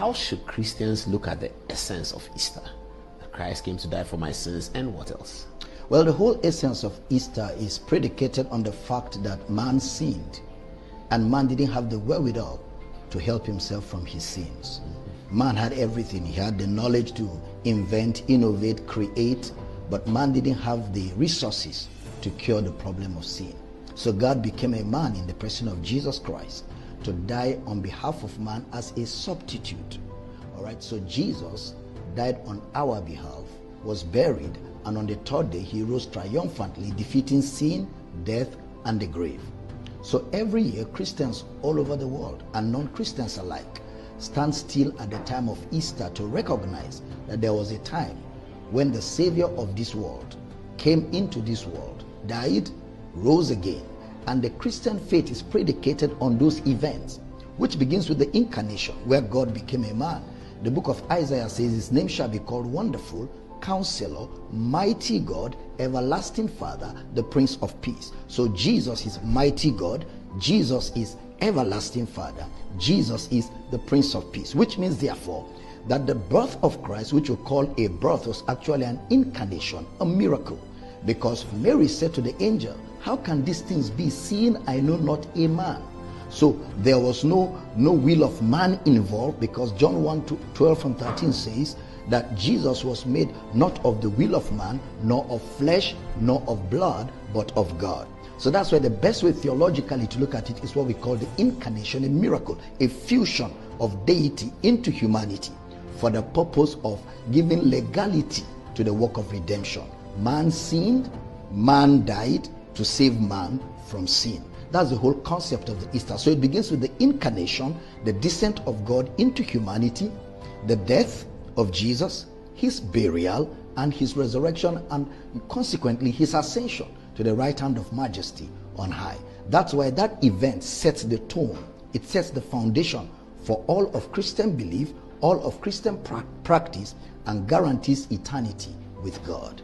how should Christians look at the essence of Easter? That Christ came to die for my sins, and what else? Well, the whole essence of Easter is predicated on the fact that man sinned, and man didn't have the wherewithal to help himself from his sins. Man had everything. He had the knowledge to invent, innovate, create, but man didn't have the resources to cure the problem of sin. So God became a man in the person of Jesus Christ to die on behalf of man as a substitute. All right, so Jesus died on our behalf, was buried, and on the third day he rose triumphantly, defeating sin, death, and the grave. So every year, Christians all over the world and non-Christians alike stand still at the time of Easter to recognize that there was a time when the Savior of this world came into this world, died, rose again, and the Christian faith is predicated on those events, which begins with the incarnation, where God became a man. The book of Isaiah says his name shall be called Wonderful, Counselor, Mighty God, Everlasting Father, the Prince of Peace. So Jesus is Mighty God, Jesus is Everlasting Father, Jesus is the Prince of Peace, which means therefore that the birth of Christ, which we call a birth, was actually an incarnation, a miracle. Because Mary said to the angel, how can these things be, seeing I know not a man? So there was no will of man involved, because John 1:12 and 13 says that Jesus was made not of the will of man, nor of flesh, nor of blood, but of God. So that's why the best way theologically to look at it is what we call the incarnation, a miracle, a fusion of deity into humanity for the purpose of giving legality to the work of redemption. Man sinned, man died to save man from sin. That's the whole concept of the Easter. So it begins with the incarnation, the descent of God into humanity, the death of Jesus, his burial, and his resurrection, and consequently his ascension to the right hand of majesty on high. That's why that event sets the tone. It sets the foundation for all of Christian belief, all of Christian practice, and guarantees eternity with God.